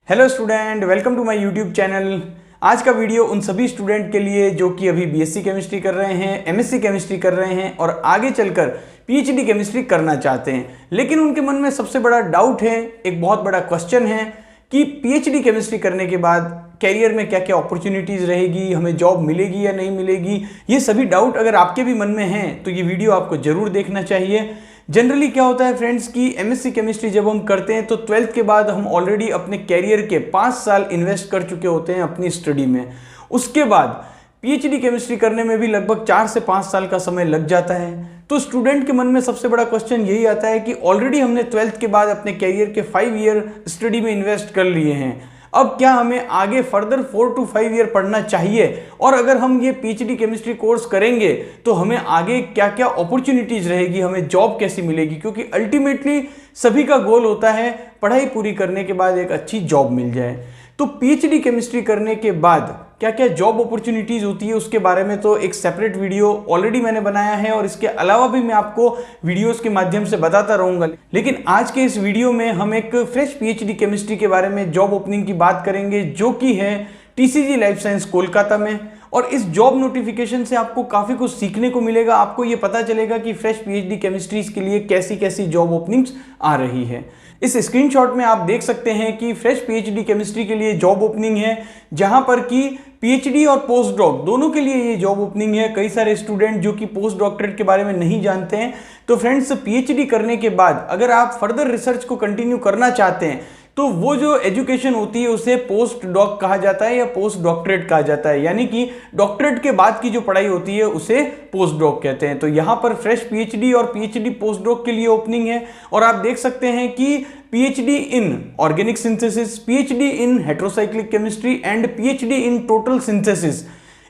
Hello student, welcome to my YouTube channel. आज का video उन सभी स्टूडेंट के लिए जो कि अभी बीएससी केमिस्ट्री कर रहे हैं, एमएससी केमिस्ट्री कर रहे हैं और आगे चलकर पीएचडी केमिस्ट्री करना चाहते हैं, लेकिन उनके मन में सबसे बड़ा डाउट है, एक बहुत बड़ा क्वेश्चन है कि पीएचडी केमिस्ट्री करने के बाद कैरियर में क्या क्या अपॉर्चुनिटीज़ रहेगी, हमें जॉब मिलेगी या नहीं मिलेगी। ये सभी डाउट अगर आपके भी मन में हैं तो ये वीडियो आपको ज़रूर देखना चाहिए। जनरली क्या होता है फ्रेंड्स कि एमएससी केमिस्ट्री जब हम करते हैं तो 12th के बाद हम ऑलरेडी अपने कैरियर के 5 साल इन्वेस्ट कर चुके होते हैं अपनी स्टडी में। उसके बाद पीएचडी केमिस्ट्री करने में भी लगभग 4 से 5 साल का समय लग जाता है। तो स्टूडेंट के मन में सबसे बड़ा क्वेश्चन यही आता है कि ऑलरेडी हमने 12th के बाद अपने कैरियर के 5 ईयर स्टडी में इन्वेस्ट कर लिए हैं, अब क्या हमें आगे फर्दर 4 to 5 ईयर पढ़ना चाहिए, और अगर हम ये पीएचडी केमिस्ट्री कोर्स करेंगे तो हमें आगे क्या क्या अपॉर्चुनिटीज रहेगी, हमें जॉब कैसी मिलेगी, क्योंकि अल्टीमेटली सभी का गोल होता है पढ़ाई पूरी करने के बाद एक अच्छी जॉब मिल जाए। तो पीएचडी केमिस्ट्री करने के बाद क्या क्या जॉब अपॉर्चुनिटीज होती है उसके बारे में तो एक सेपरेट वीडियो ऑलरेडी मैंने बनाया है, और इसके अलावा भी मैं आपको वीडियोस के माध्यम से बताता रहूंगा। लेकिन आज के इस वीडियो में हम एक फ्रेश पीएचडी केमिस्ट्री के बारे में जॉब ओपनिंग की बात करेंगे, जो कि है टीसीजी लाइफ साइंस कोलकाता में। और इस जॉब नोटिफिकेशन से आपको काफ़ी कुछ सीखने को मिलेगा, आपको ये पता चलेगा कि फ्रेश पीएचडी केमिस्ट्रीज के लिए कैसी कैसी जॉब ओपनिंग्स आ रही है। इस स्क्रीनशॉट में आप देख सकते हैं कि फ्रेश पीएचडी केमिस्ट्री के लिए जॉब ओपनिंग है, जहां पर कि पीएचडी और पोस्ट डॉक दोनों के लिए ये जॉब ओपनिंग है। कई सारे स्टूडेंट जो कि पोस्ट डॉक्टरेट के बारे में नहीं जानते हैं, तो फ्रेंड्स पीएचडी करने के बाद अगर आप फर्दर रिसर्च को कंटिन्यू करना चाहते हैं तो वो जो एजुकेशन होती है उसे पोस्ट डॉक कहा जाता है या पोस्ट डॉक्टरेट कहा जाता है, यानी कि डॉक्टरेट के बाद की जो पढ़ाई होती है उसे पोस्ट डॉक कहते हैं। तो यहाँ पर फ्रेश पीएचडी और पीएचडी पोस्ट डॉक के लिए ओपनिंग है, और आप देख सकते हैं कि PhD in organic synthesis, PhD in heterocyclic chemistry and PhD in total synthesis,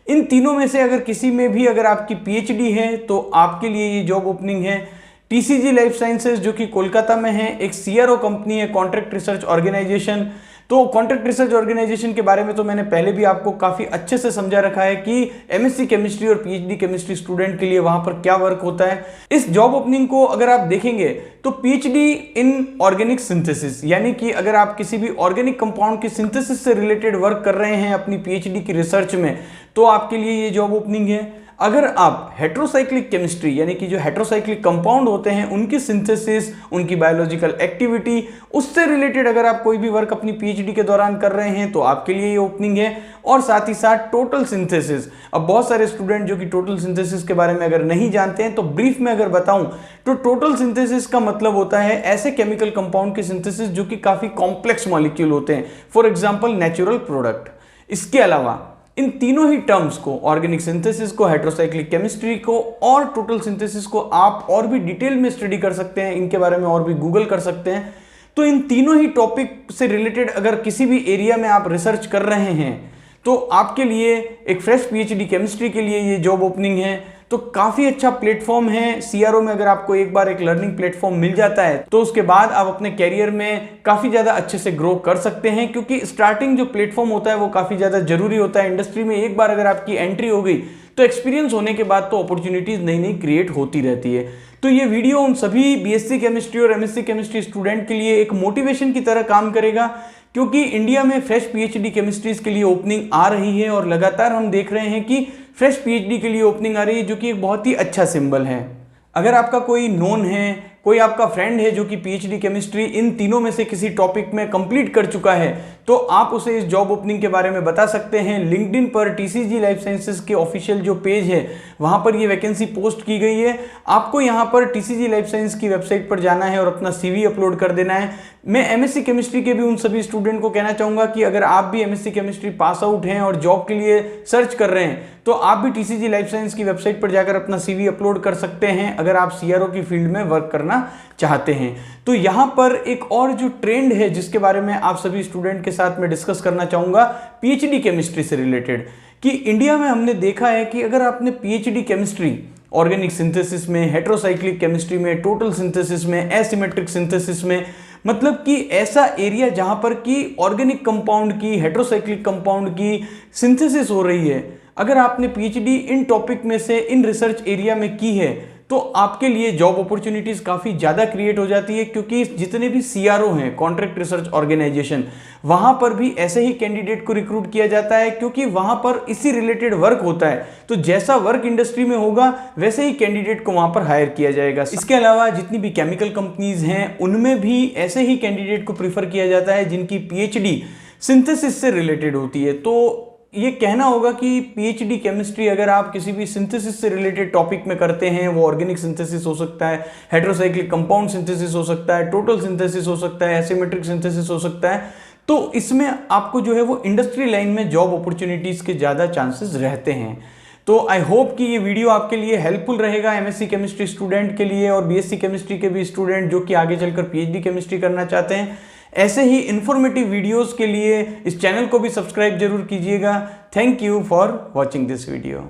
इन तीनों में से अगर किसी में भी अगर आपकी पीएचडी है तो आपके लिए ये जॉब ओपनिंग है। टीसीजी लाइफ साइंसेज जो कि कोलकाता में है, एक सीआरओ कंपनी है, कॉन्ट्रैक्ट रिसर्च ऑर्गेनाइजेशन। तो कॉन्ट्रैक्ट रिसर्च ऑर्गेनाइजेशन के बारे में तो मैंने पहले भी आपको काफ़ी अच्छे से समझा रखा है कि एमएससी केमिस्ट्री और पीएचडी केमिस्ट्री स्टूडेंट के लिए वहां पर क्या वर्क होता है। इस जॉब ओपनिंग को अगर आप देखेंगे तो पीएचडी इन ऑर्गेनिक सिंथेसिस, यानी कि अगर आप किसी भी ऑर्गेनिक कंपाउंड की सिंथेसिस से रिलेटेड वर्क कर रहे हैं अपनी पीएचडी की रिसर्च में, तो आपके लिए ये जॉब ओपनिंग है। अगर आप हेटेरोसाइक्लिक केमिस्ट्री, यानी कि जो हेटेरोसाइक्लिक कंपाउंड होते हैं उनकी सिंथेसिस, उनकी बायोलॉजिकल एक्टिविटी, उससे रिलेटेड अगर आप कोई भी वर्क अपनी पीएचडी के दौरान कर रहे हैं तो आपके लिए ये ओपनिंग है। और साथ ही साथ टोटल सिंथेसिस, अब बहुत सारे स्टूडेंट जो कि टोटल सिंथेसिस के बारे में अगर नहीं जानते हैं तो ब्रीफ में अगर बताऊं तो टोटल सिंथेसिस का मतलब होता है ऐसे केमिकल कंपाउंड की सिंथेसिस जो कि काफी कॉम्प्लेक्स मॉलिक्यूल होते हैं, फॉर एग्जाम्पल नेचुरल प्रोडक्ट। इसके अलावा इन तीनों ही टर्म्स को, ऑर्गेनिक सिंथेसिस को, हेटेरोसाइक्लिक केमिस्ट्री को और टोटल सिंथेसिस को आप और भी डिटेल में स्टडी कर सकते हैं, इनके बारे में और भी गूगल कर सकते हैं। तो इन तीनों ही टॉपिक से रिलेटेड अगर किसी भी एरिया में आप रिसर्च कर रहे हैं तो आपके लिए एक फ्रेश पीएचडी केमिस्ट्री के लिए ये जॉब ओपनिंग है। तो काफ़ी अच्छा प्लेटफॉर्म है। सीआरओ में अगर आपको एक बार एक लर्निंग प्लेटफॉर्म मिल जाता है तो उसके बाद आप अपने कैरियर में काफ़ी ज़्यादा अच्छे से ग्रो कर सकते हैं, क्योंकि स्टार्टिंग जो प्लेटफॉर्म होता है वो काफ़ी ज़्यादा जरूरी होता है। इंडस्ट्री में एक बार अगर आपकी एंट्री हो गई तो एक्सपीरियंस होने के बाद तो अपॉर्चुनिटीज़ नई नई क्रिएट होती रहती है। तो ये वीडियो उन सभी बीएससी केमिस्ट्री और एमएससी केमिस्ट्री स्टूडेंट के लिए एक मोटिवेशन की तरह काम करेगा, क्योंकि इंडिया में फ्रेश पीएचडी केमिस्ट्रीज के लिए ओपनिंग आ रही है और लगातार हम देख रहे हैं कि फ्रेश पीएचडी के लिए ओपनिंग आ रही है, जो कि एक बहुत ही अच्छा सिंबल है। अगर आपका कोई नोन है, कोई आपका फ्रेंड है जो कि पीएचडी केमिस्ट्री इन तीनों में से किसी टॉपिक में कंप्लीट कर चुका है, तो आप उसे इस जॉब ओपनिंग के बारे में बता सकते हैं। लिंक्डइन पर टीसीजी लाइफ साइंसेज के ऑफिशियल जो पेज है वहां पर ये वैकेंसी पोस्ट की गई है। आपको यहां पर टीसीजी लाइफ साइंस की वेबसाइट पर जाना है और अपना सीवी अपलोड कर देना है। मैं एमएससी केमिस्ट्री के भी उन सभी स्टूडेंट को कहना चाहूंगा कि अगर आप भी एमएससी केमिस्ट्री पास आउट हैं और जॉब के लिए सर्च कर रहे हैं तो आप भी टीसीजी लाइफ साइंस की वेबसाइट पर जाकर अपना सीवी अपलोड कर सकते हैं, अगर आप सीआरओ की फील्ड में वर्क करना चाहते हैं। तो यहां पर एक और जो ट्रेंड है जिसके बारे में आप सभी स्टूडेंट के साथ में डिस्कस करना चाहूंगा पीएचडी केमिस्ट्री से रिलेटेड, कि इंडिया में हमने देखा है कि अगर आपने पीएचडी केमिस्ट्री ऑर्गेनिक सिंथेसिस में, हेटेरोसाइक्लिक केमिस्ट्री में, टोटल सिंथेसिस में, एसिमेट्रिक सिंथेसिस में, मतलब कि ऐसा एरिया जहां पर कि ऑर्गेनिक कंपाउंड की, हेटेरोसाइक्लिक कंपाउंड की सिंथेसिस हो रही है, अगर आपने पीएचडी इन टॉपिक में से, इन रिसर्च एरिया में की है तो आपके लिए जॉब अपॉर्चुनिटीज़ काफ़ी ज़्यादा क्रिएट हो जाती है, क्योंकि जितने भी CRO हैं, कॉन्ट्रैक्ट रिसर्च ऑर्गेनाइजेशन, वहाँ पर भी ऐसे ही कैंडिडेट को रिक्रूट किया जाता है, क्योंकि वहाँ पर इसी रिलेटेड वर्क होता है। तो जैसा वर्क इंडस्ट्री में होगा वैसे ही कैंडिडेट को वहाँ पर हायर किया जाएगा। इसके अलावा जितनी भी केमिकल कंपनीज हैं उनमें भी ऐसे ही कैंडिडेट को प्रीफर किया जाता है जिनकी PhD सिंथेसिस से रिलेटेड होती है। तो ये कहना होगा कि PhD केमिस्ट्री अगर आप किसी भी सिंथेसिस से रिलेटेड टॉपिक में करते हैं, वो ऑर्गेनिक सिंथेसिस हो सकता है, हेटेरोसाइक्लिक कंपाउंड सिंथेसिस हो सकता है, टोटल सिंथेसिस हो सकता है, एसिमेट्रिक सिंथेसिस हो सकता है, तो इसमें आपको जो है वो इंडस्ट्री लाइन में जॉब अपॉर्चुनिटीज़ के ज़्यादा चांसेस रहते हैं। तो आई होप कि ये वीडियो आपके लिए हेल्पफुल रहेगा, MSc केमिस्ट्री स्टूडेंट के लिए और BSc केमिस्ट्री के भी स्टूडेंट जो कि आगे चलकर PhD केमिस्ट्री करना चाहते हैं। ऐसे ही इंफॉर्मेटिव वीडियोस के लिए इस चैनल को भी सब्सक्राइब जरूर कीजिएगा। Thank you for watching this video.